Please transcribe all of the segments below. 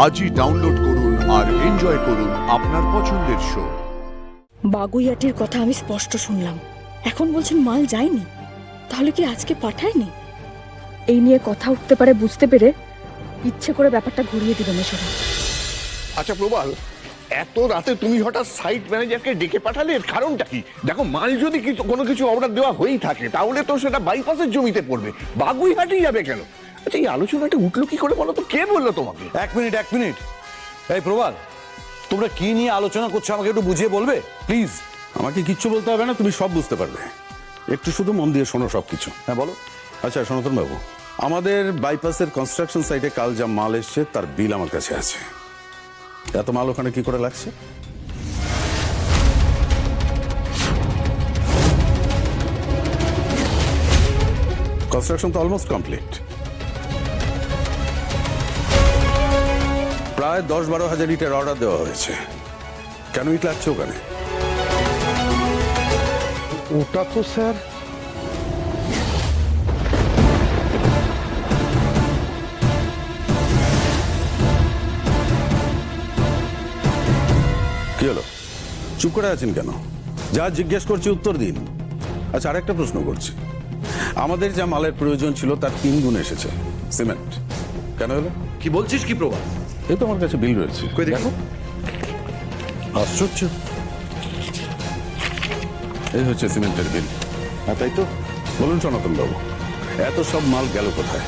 আজই ডাউনলোড করুন আর এনজয় করুন আপনার পছন্দের শো। বাগুইয়াটির কথা আমি স্পষ্ট শুনলাম, এখন বলছেন মাল যায়নি। তাহলে কি আজকে পাঠায়নি? এই নিয়ে কথা উঠতে পারে বুঝতে পেরে ইচ্ছে করে ব্যাপারটা ঘুরিয়ে দিল মেশোরা। আচ্ছা প্রবাল, এত রাতে তুমি হঠাৎ সাইট ম্যানেজারকে ডেকে পাঠালে, এর কারণটা কি? দেখো, মাল যদি কোনো কিছু অর্ডার দেওয়া হয়েই থাকে তাহলে তো সেটা বাইপাসের জমিতে পড়বে, বাগুইহাটেই যাবে কেন? আচ্ছা, এই আলোচনাটা উঠলো কি করে বলো তো? কে বললো তোমাকে? এক মিনিট। এই প্রবাল, তোমরা কি নিয়ে আলোচনা করছো আমাকে একটু বুঝিয়ে বলবে প্লিজ? আমাকে কিচ্ছু বলতে হবে না, তুমি সব বুঝতে পারবে। একটু শুধু মন দিয়ে শোনো সবকিছু। হ্যাঁ বলো। আচ্ছা সনাতন বাবু, আমাদের বাইপাসের কনস্ট্রাকশন সাইটে কাল যা মাল এসছে তার বিল আমার কাছে আছে। এত মাল ওখানে কি করে লাগছে? কনস্ট্রাকশন তো অলমোস্ট কমপ্লিট। প্রায় 10-12 হাজার ইটের অর্ডার দেওয়া হয়েছে। কেন ইট লাগছে ওখানে? ওটা তো স্যার কি হলো, চুপ করে আছেন কেন? যা জিজ্ঞেস করছি উত্তর দিন। আচ্ছা, আরেকটা প্রশ্ন করছি, আমাদের যা মালের প্রয়োজন ছিল তার 3 গুণ এসেছে সিমেন্ট, কেন হলো? কি বলছিস কি প্রবাল? এই তো আমার কাছে বিল রয়েছে, দেখো। আশ্চর্য। এই হচ্ছে সিমেন্টের বিল। তাই তো। বলুন সনাতন বাবু, এত সব মাল গেল কোথায়?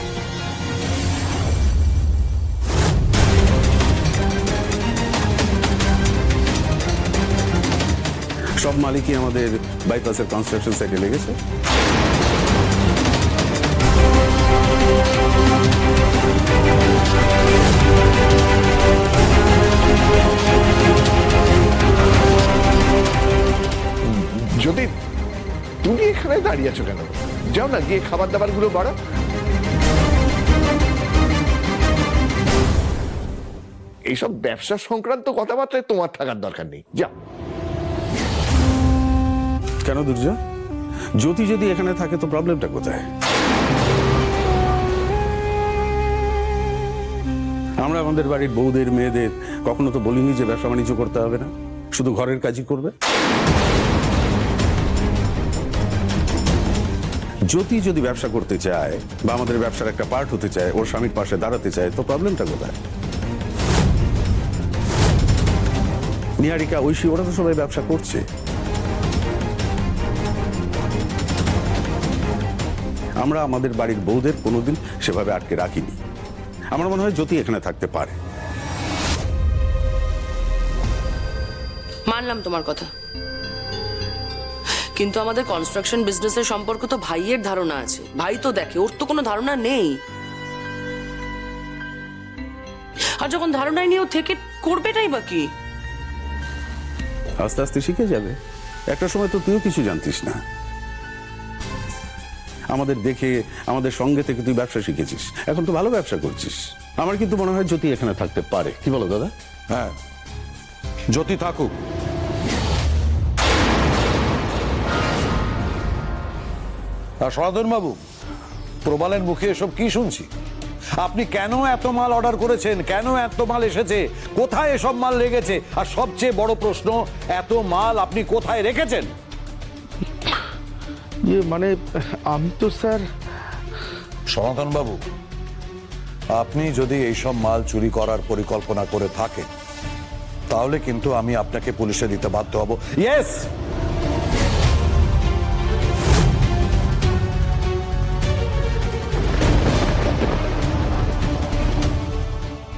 সব মালিকই আমাদের বাইপাসের কনস্ট্রাকশন সাইটে লেগেছে। যদি তুমি এখানে দাঁড়িয়ে আছো কেন? যাও না, গিয়ে খাবার দাবার গুলো বাড়া। এইসব ব্যবসা সংক্রান্ত কথাবার্তায় তোমার থাকার দরকার নেই, যাও। কেন দুর্জয়? জ্যোতি যদি এখানে থাকে তো প্রবলেমটা কোথায়? আমরা আমাদের বাড়ির বউদের মেয়েদের কখনো তো বলিনি যে ব্যবসা বাণিজ্য করতে হবে না, শুধু ঘরের কাজই করবে। জ্যোতি যদি ব্যবসা করতে চায় বা আমাদের ব্যবসার একটা পার্ট হতে চায়, ওর স্বামীর পাশে দাঁড়াতে চায়, তো প্রবলেমটা কোথায়? নিহারিকা, ঐশী, ওরা তো সবাই ব্যবসা করছে। আমরা আমাদের বাড়ির বউদের কোনোদিন সেভাবে আটকে রাখিনি। আমার মনে হয় জ্যোতি এখানে থাকতে পারে। মানলাম তোমার কথা, কিন্তু আমাদের কনস্ট্রাকশন বিজনেসের সম্পর্ক তো ভাইয়ের ধারণা আছে। ভাই তো দেখে, ওর তো কোনো ধারণা নেই। আর যখন ধারণাই নিয়ে ও থেকে করবেটাই বা কি? আস্তে আস্তে শিখে যাবে। একটা সময় তো তুইও কিছু জানতিস না। আমাদের দেখে, আমাদের সঙ্গে থেকে তুই ব্যবসা শিখেছিস, এখন তো ভালো ব্যবসা করছিস। আমার কিন্তু মনে হয় জ্যোতি এখানে থাকতে পারে। কি বলো দাদা? হ্যাঁ, জ্যোতি থাকুক। আর সনাতন বাবু, প্রবালের মুখে এসব কি শুনছি? আপনি কেন এত মাল অর্ডার করেছেন? কেন এত মাল এসেছে? কোথায় এসব মাল লেগেছে? আর সবচেয়ে বড় প্রশ্ন, এত মাল আপনি কোথায় রেখেছেন? মানে আমি তো স্যার। সনাতন বাবু, আপনি যদি এইসব মাল চুরি করার পরিকল্পনা করে থাকেন তাহলে কিন্তু আমি আপনাকে পুলিশে দিতে বাধ্য হব। ইয়েস,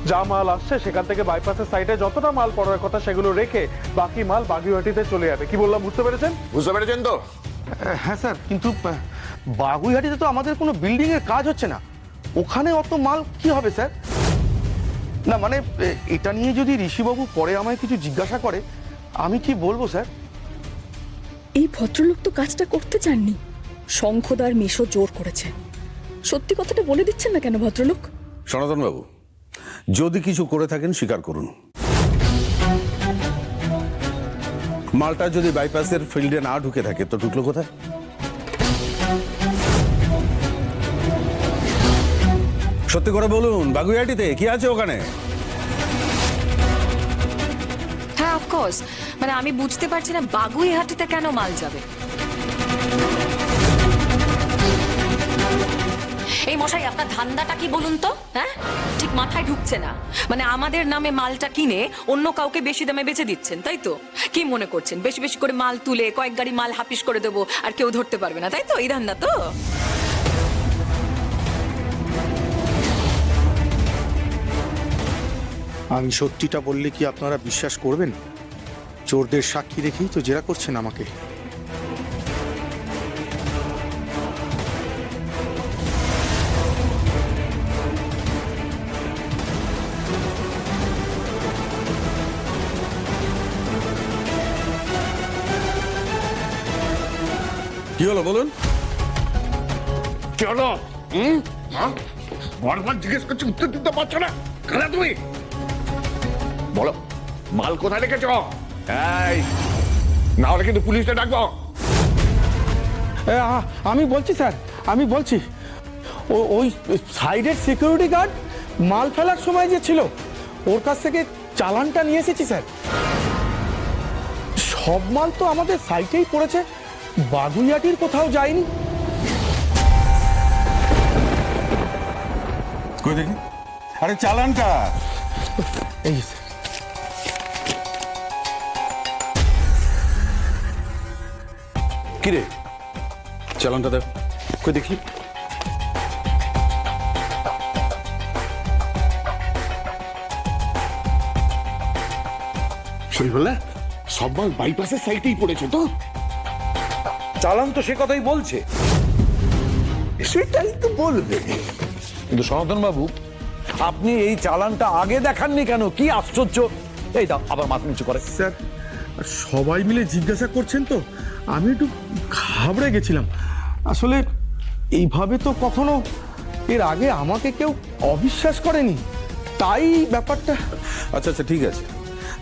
যা মাল আসছে সেখান থেকে বাইপাসের সাইডে যতটা মাল পড়ার কথা সেগুলো রেখে বাকি মাল বাগুইহাটিতে চলে যাবে। কি বললাম বুঝতে পেরেছেন? বুঝতে পেরেছেন তো? হ্যাঁ স্যার, কিন্তু বাগুইহাটিতে তো আমাদের কোনো বিল্ডিং এর কাজ হচ্ছে না, ওখানে অত মাল কি হবে স্যার? না মানে এটা নিয়ে যদি ঋষিবাবু পরে আমায় কিছু জিজ্ঞাসা করে আমি কি বলবো স্যার? এই ভদ্রলোক তো কাজটা করতে চাননি, শঙ্খদার মেশো জোর করেছে। সত্যি কথাটা বলে দিচ্ছেন না কেন ভদ্রলোক? সনাতন বাবু, যদি কিছু করে থাকেন স্বীকার করুন। মালটা যদি বাইপাসের ফিল্ডে না ঢুকে থাকে তো ঢুকলো কোথায়? সত্যি করে বলুন, বাগুইহাটিতে কি আছে ওখানে? অফকোর্স, মানে আমি বুঝতে পারছি না বাগুইহাটিতে কেন মাল যাবে। এই মশাই, আপনার ধান্দাটা কি বলুন তো? হ্যাঁ, ঠিক মাথায় ঢুকছে না। মানে আমাদের নামে মালটা কিনে অন্য কাউকে বেশি দামে বেচে দিচ্ছেন, তাই তো? কি মনে করছেন বেশি বেশি করে মাল তুলে কয়েক গাড়ি মাল হাপিস করে দেবো আর কেউ ধরতে পারবে না, তাই তো? এই ধান্দা তো। আমি সত্যিটা বললে কি আপনারা বিশ্বাস করবেন? চোরদের সাক্ষী রেখেই তো জেরা করছেন আমাকে। কি হলো বলুন? চলো বারবার জিজ্ঞেস করছি, উত্তর দিতে পারছো না। খালা তুমি বলো মাল কোথায় রেখেছ? এই না হলে কিন্তু পুলিশটা ডাকবো। আমি বলছি স্যার, আমি বলছি ওই সাইডের সিকিউরিটি গার্ড মাল ফেলার সময় যে ছিল, ওর কাছ থেকে চালানটা নিয়ে এসেছি স্যার। সব মাল তো আমাদের সাইটেই পড়েছে, বাগুইয়াটির কোথাও যায়নি। কই দেখি, আরে চালানটা। এই যে স্যার। কিরে চালানটা দেখ, কই দেখি। শরীফুল্লাহ, সব মাল বাইপাসের সাইটেই পড়েছে তো? চালান তো সে কথাই বলছে। সেটাই তো বলবে। কিন্তু সনাতন বাবু, আপনি এই চালানটা আগে দেখাননি কেন? কি আশ্চর্য! এই দাও, আবার মাথা নিচু করে। স্যার, সবাই মিলে জিজ্ঞাসা করছেন তো আমি একটু ঘাবড়ে গেছিলাম। আসলে এইভাবে তো কখনো এর আগে আমাকে কেউ অবিশ্বাস করেনি, তাই ব্যাপারটা। আচ্ছা আচ্ছা, ঠিক আছে,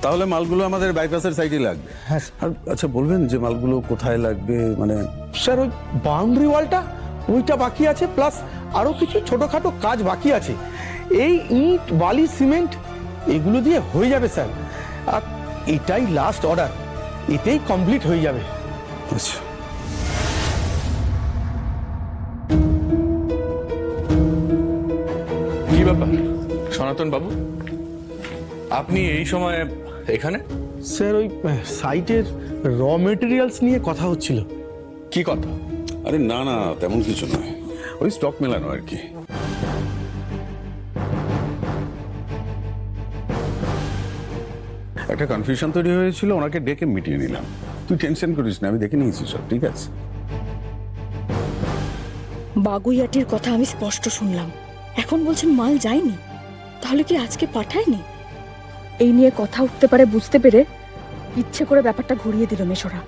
তাহলে মালগুলো আমাদের বাইপাসের সাইডে লাগবে। হ্যাঁ আর আচ্ছা বলবেন যে মালগুলো কোথায় লাগবে? মানে স্যার, ওই বাউন্ডারি ওয়ালটা ওইটা বাকি আছে, প্লাস আরো কিছু ছোটখাটো কাজ বাকি আছে। এই ইট বালি সিমেন্ট এগুলো দিয়ে হয়ে যাবে স্যার। আর এটাই লাস্ট অর্ডার, এতেই কমপ্লিট হয়ে যাবে। আচ্ছা, কি ব্যাপার সনাতন বাবু, আপনি এই সময় এখানে? স্যার, ওই সাইটের র মেটেরিয়ালস নিয়ে কথা হচ্ছিল। কি কথা? আরে না না, তেমন কিছু নয়, ওই স্টক মেলানো আর কি। একটা কনফিউশন তৈরি হয়েছিল, ওনাকে ডেকে মিটিয়ে নিলাম। তুই টেনশন করিস না, আমি দেখে নিয়েছি সব, ঠিক আছে? বাগুইয়াটির কথা আমি স্পষ্ট শুনলাম, এখন বলছেন মাল যায়নি। তাহলে কি আজকে পাঠায়নি? এই নিয়ে কথা উঠতে পারে বুঝতে পেরে ইচ্ছে করে ব্যাপারটা ঘুরিয়ে দিল মেশোরা।